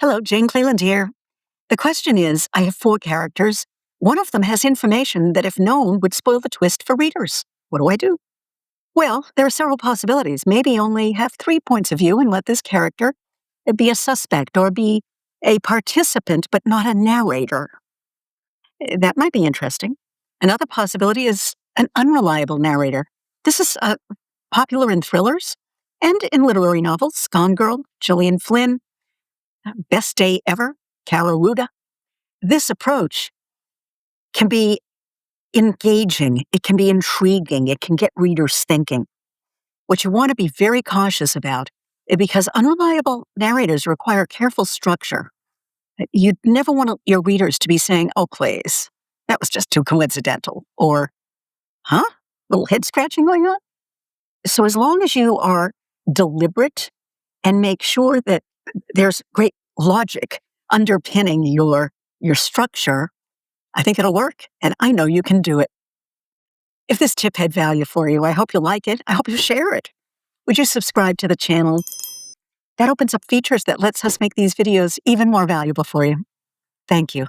Hello, Jane Cleland here. The question is, I have 4 characters. One of them has information that, if known, would spoil the twist for readers. What do I do? Well, there are several possibilities. Maybe only have 3 points of view and let this character be a suspect or be a participant, but not a narrator. That might be interesting. Another possibility is an unreliable narrator. This is popular in thrillers and in literary novels. Gone Girl, Gillian, Flynn, Best Day Ever, Kaira, Rouda. This approach can be engaging, it can be intriguing, it can get readers thinking. What you want to be very cautious about, because unreliable narrators require careful structure. You'd never want your readers to be saying, "Oh, please, that was just too coincidental," or, "Huh? Little head scratching going on?" So as long as you are deliberate and make sure that there's great logic underpinning your structure, I think it'll work, and I know you can do it. If this tip had value for you, I hope you like it. I hope you share it. Would you subscribe to the channel? That opens up features that lets us make these videos even more valuable for you. Thank you.